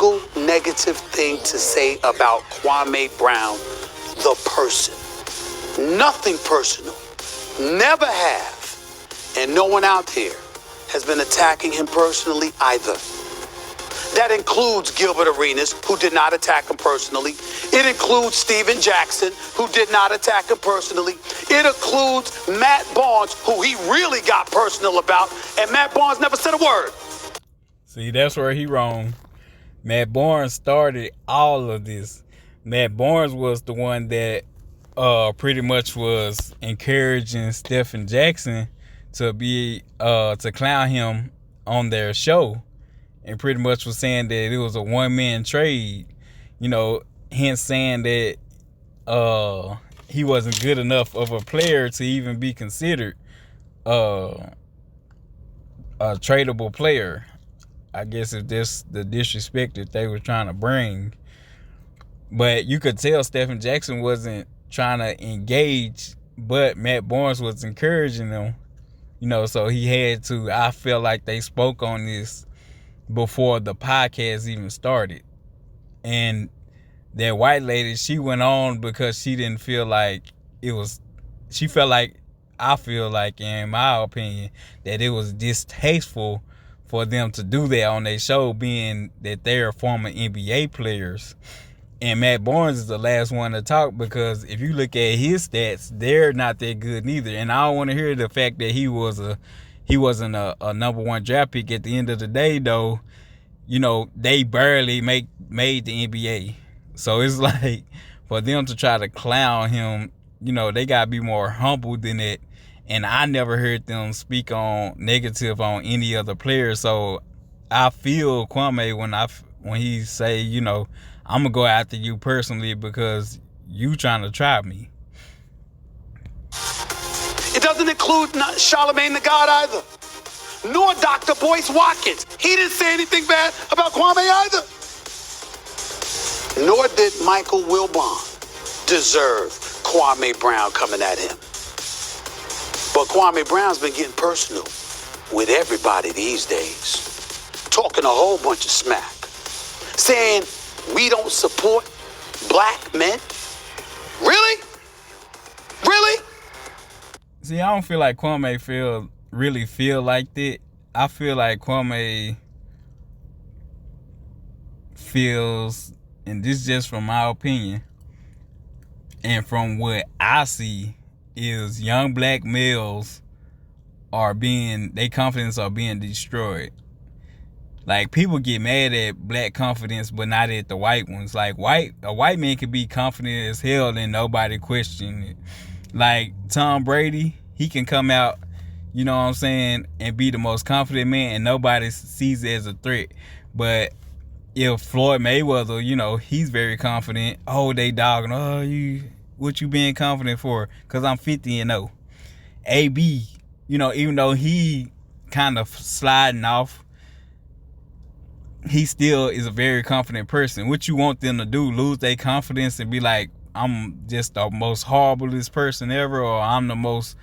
single negative thing to say about Kwame Brown, the person. Nothing personal. Never have. And no one out there has been attacking him personally either. That includes Gilbert Arenas, who did not attack him personally. It includes Steven Jackson, who did not attack him personally. It includes Matt Barnes, who he really got personal about, and Matt Barnes never said a word. See, that's where he wrong. Matt Barnes started all of this. Matt Barnes was the one that pretty much was encouraging Stephen Jackson to clown him on their show, and pretty much was saying that it was a one-man trade, hence saying that he wasn't good enough of a player to even be considered a tradable player. I guess if this the disrespect that they were trying to bring. But you could tell Stephen Jackson wasn't trying to engage, but Matt Barnes was encouraging him, so he had to. I feel like they spoke on this before the podcast even started. And that white lady, she went on because she didn't feel like she felt like, I feel like, in my opinion, that it was distasteful for them to do that on their show, being that they're former NBA players. And Matt Barnes is the last one to talk, because if you look at his stats, they're not that good neither. And I don't want to hear the fact that he wasn't a number one draft pick. At the end of the day, though, they barely made the NBA. So it's like, for them to try to clown him, they gotta be more humble than that. And I never heard them speak on negative on any other player. So I feel Kwame when he say, I'm gonna go after you personally because you trying to try me. It doesn't include Charlamagne the God either, nor Dr. Boyce Watkins. He didn't say anything bad about Kwame either. Nor did Michael Wilbon deserve Kwame Brown coming at him. But Kwame Brown's been getting personal with everybody these days, talking a whole bunch of smack, saying we don't support black men. Really? Really? See, I don't feel like Kwame really feel like that. I feel like Kwame feels, and this is just from my opinion, and from what I see, is young black males their confidence are being destroyed. Like, people get mad at black confidence, but not at the white ones. Like, a white man can be confident as hell and nobody question it. Like, Tom Brady, he can come out, and be the most confident man and nobody sees it as a threat. But if Floyd Mayweather, he's very confident. Oh, they dogging, what you being confident for? Because I'm 50-0. AB, even though he kind of sliding off, he still is a very confident person. What you want them to do, lose their confidence and be like, I'm just the most horriblest person ever, or I'm the most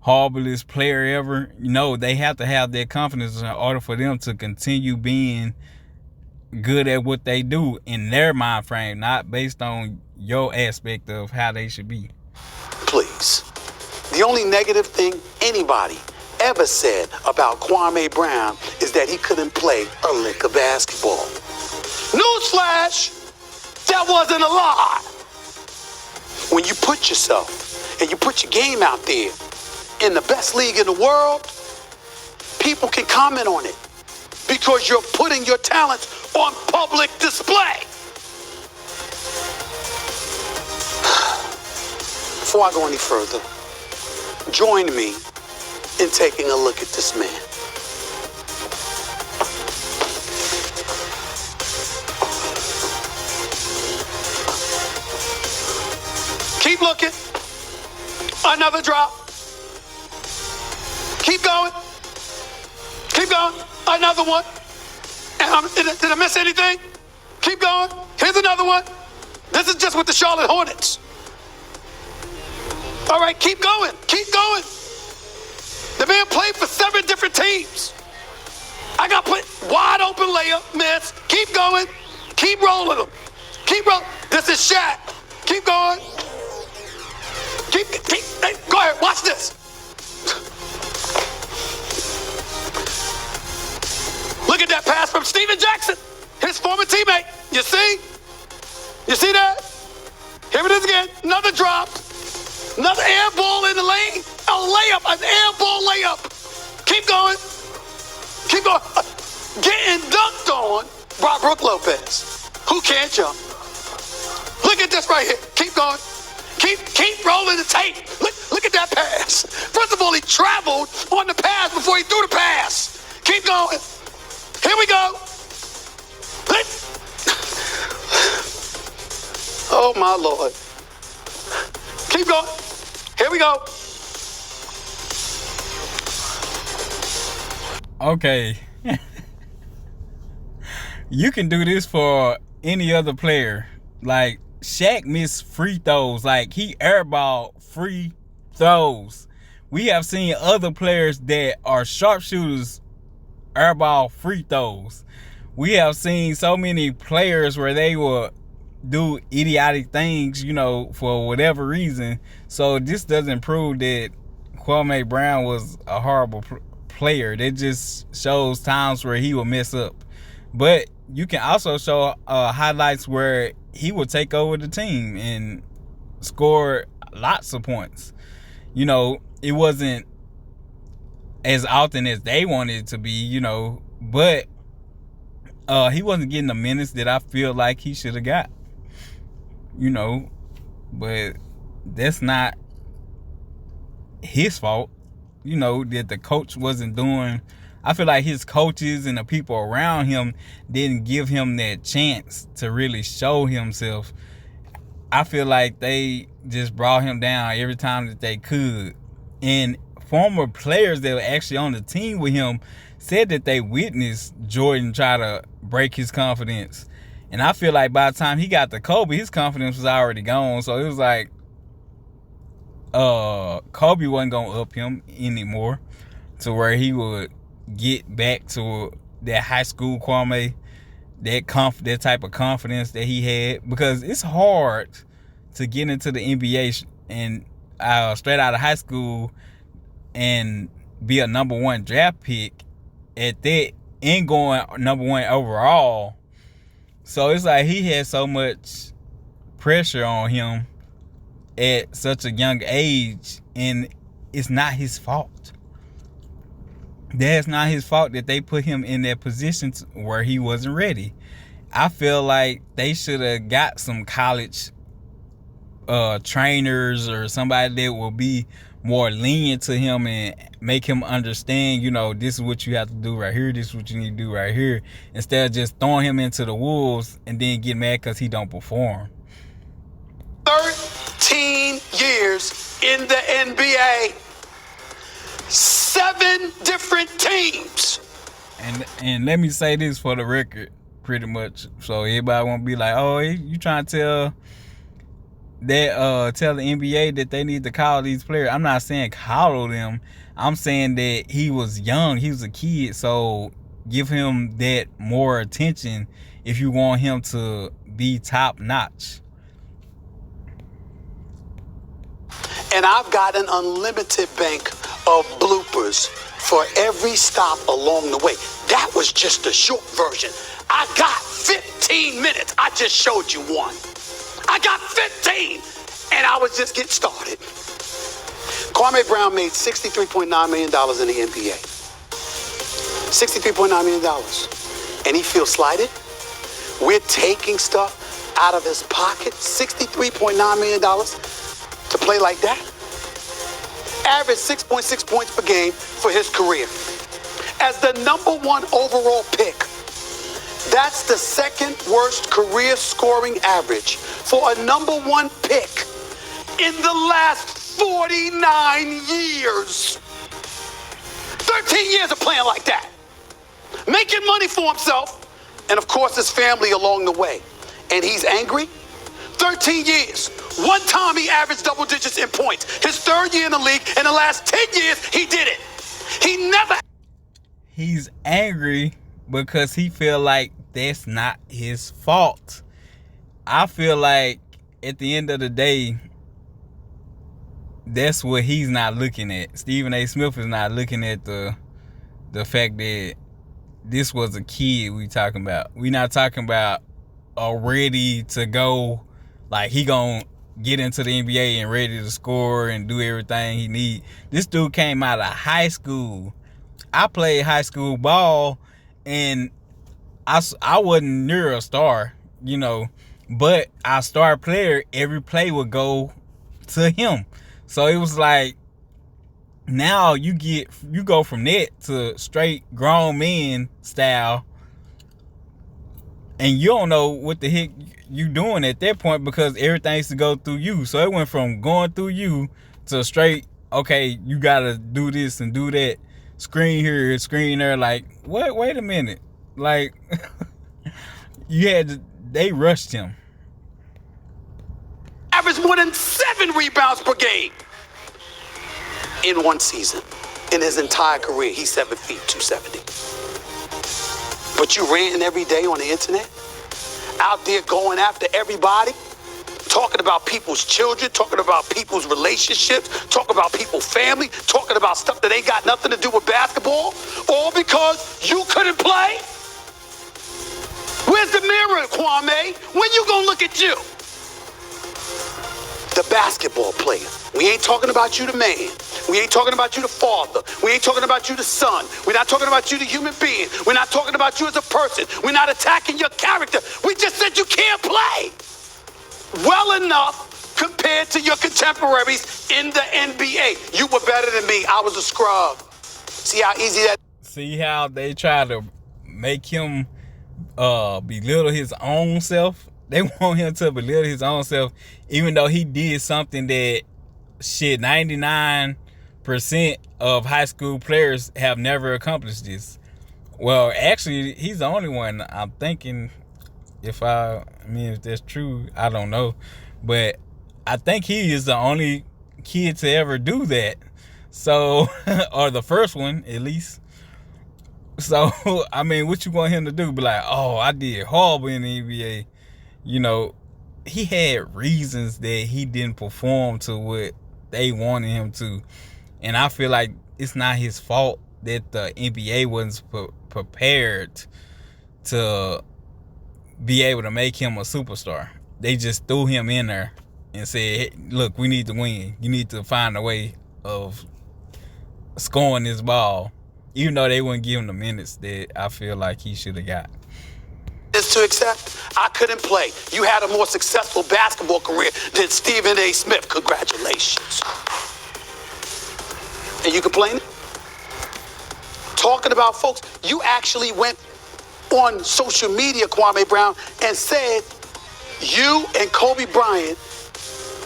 horriblest player ever? They have to have their confidence in order for them to continue being good at what they do in their mind frame, not based on your aspect of how they should be. Please. The only negative thing anybody ever said about Kwame Brown is that he couldn't play a lick of basketball. Newsflash! That wasn't a lie. When you put yourself and you put your game out there in the best league in the world, people can comment on it because you're putting your talents on public display. Before I go any further, join me in taking a look at this man. Keep looking. Another drop. Keep going. Keep going. Another one. Did I miss anything? Keep going. Here's another one. This is just with the Charlotte Hornets. All right, keep going. Keep going. The man played for 7 different teams. I got put wide open layup, miss. Keep going. Keep rolling them. Keep rolling. This is Shaq. Keep going. Hey, go ahead. Watch this. Look at that pass from Steven Jackson, his former teammate. You see? You see that? Here it is again. Another drop. Another air ball in the lane. A layup. An air ball layup. Keep going. Keep going. Getting dunked on by Brook Lopez, who can't jump. Look at this right here. Keep going. Keep rolling the tape. Look at that pass. First of all, he traveled on the pass before he threw the pass. Keep going. Here we go. Oh, my Lord. Keep going. Here we go. Okay. You can do this for any other player. Like, Shaq missed free throws. Like, he airballed free throws. We have seen other players that are sharpshooters airball free throws. We have seen so many players where they will do idiotic things, you know, for whatever reason. So this doesn't prove that Kwame Brown was a horrible player. That just shows times where he will mess up. But you can also show highlights where he will take over the team and score lots of points. You know, it wasn't as often as they wanted it to be, you know, but he wasn't getting the minutes that I feel like he should have got. You know, but that's not his fault, you know, that the coach wasn't doing. I feel like his coaches and the people around him didn't give him that chance to really show himself. I feel like they just brought him down every time that they could. And former players that were actually on the team with him said that they witnessed Jordan try to break his confidence. And I feel like by the time he got to Kobe, his confidence was already gone. So it was like Kobe wasn't going to up him anymore to where he would get back to that high school Kwame, that type of confidence that he had. Because it's hard to get into the NBA and straight out of high school and be a number one draft pick at that and going number one overall. So it's like he had so much pressure on him at such a young age, and it's not his fault. That's not his fault that they put him in that position where he wasn't ready. I feel like they should have got some college trainers or somebody that will be more lenient to him and make him understand, you know, this is what you have to do right here, this is what you need to do right here, instead of just throwing him into the wolves and then get mad because he don't perform. 13 years in the NBA, 7 different teams. And let me say this for the record, pretty much, so everybody won't be like, oh, you trying to tell the NBA that they need to call these players. I'm not saying coddle them. I'm saying that he was young. He was a kid. So give him that more attention if you want him to be top notch. And I've got an unlimited bank of bloopers for every stop along the way. That was just a short version. I got 15 minutes. I just showed you one. I got 15, and I was just getting started. Kwame Brown made $63.9 million in the NBA. $63.9 million. And he feels slighted. We're taking stuff out of his pocket. $63.9 million to play like that. Average 6.6 points per game for his career. As the #1 overall pick, that's the second worst career scoring average for a #1 pick in the last 49 years. 13 years of playing like that. Making money for himself and, of course, his family along the way. And he's angry? 13 years. One time he averaged double digits in points. His third year in the league. In the last 10 years, he did it. He never... He's angry because he feel like that's not his fault. I feel like at the end of the day, that's what he's not looking at. Stephen A. Smith is not looking at the fact that this was a kid we talking about. We not talking about a ready to go, like he gonna get into the NBA and ready to score and do everything he need. This dude came out of high school. I played high school ball, and I wasn't near a star, you know, but our star player, every play would go to him. So it was like, now you go from that to straight grown men style, and you don't know what the heck you doing at that point because everything used to go through you. So it went from going through you to straight, okay, you gotta do this and do that, screen here, screen there. Like, what? Wait a minute. Like, they rushed him. Averaged more than 7 rebounds per game in one season. In his entire career, he's 7 feet, 270. But you ranting every day on the internet, out there going after everybody, talking about people's children, talking about people's relationships, talking about people's family, talking about stuff that ain't got nothing to do with basketball, all because you couldn't play? Where's the mirror, Kwame? When you gonna look at you? The basketball player. We ain't talking about you, the man. We ain't talking about you, the father. We ain't talking about you, the son. We're not talking about you, the human being. We're not talking about you as a person. We're not attacking your character. We just said you can't play well enough compared to your contemporaries in the NBA. You were better than me. I was a scrub. See how easy that? See how they try to make him belittle his own self? They want him to belittle his own self, even though he did something that 99% of high school players have never accomplished this. Well, actually, he's the only one. I'm thinking, if that's true, I don't know. But I think he is the only kid to ever do that. So, or the first one, at least. So, I mean, what you want him to do? Be like, oh, I did horrible in the NBA. You know, he had reasons that he didn't perform to what they wanted him to. And I feel like it's not his fault that the NBA wasn't prepared to be able to make him a superstar. They just threw him in there and said, hey, look, we need to win. You need to find a way of scoring this ball. Even though they wouldn't give him the minutes that I feel like he should have got. Is to accept. I couldn't play. You had a more successful basketball career than Stephen A. Smith. Congratulations. And you complaining? Talking about folks, you actually went on social media, Kwame Brown, and said you and Kobe Bryant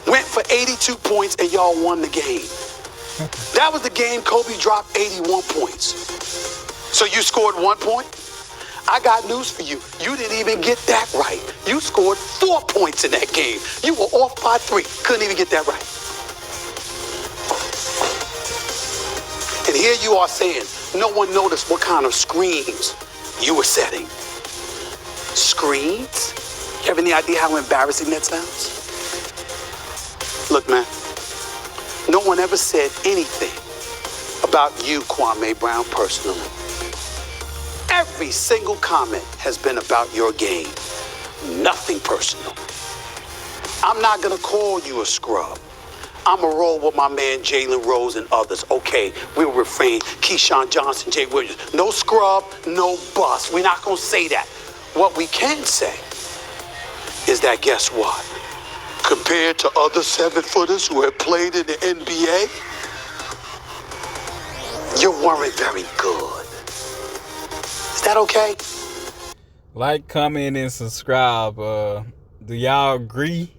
went for 82 points and y'all won the game. That was the game Kobe dropped 81 points. So you scored 1 point? I got news for you. You didn't even get that right. You scored 4 points in that game. You were off by 3. Couldn't even get that right. And here you are saying, no one noticed what kind of screens you were setting. Screens? You have any idea how embarrassing that sounds? Look, man, no one ever said anything about you, Kwame Brown, personally. Every single comment has been about your game. Nothing personal. I'm not going to call you a scrub. I'm going to roll with my man Jalen Rose and others. Okay, we'll refrain. Keyshawn Johnson, Jay Williams. No scrub, no bust. We're not going to say that. What we can say is that, guess what? Compared to other 7-footers who have played in the NBA, you weren't very good. Is that okay? Like, comment, and subscribe. Do y'all agree?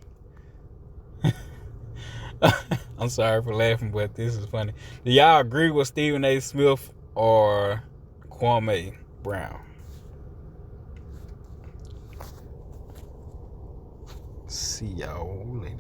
I'm sorry for laughing, but this is funny. Do y'all agree with Stephen A. Smith or Kwame Brown? See y'all later.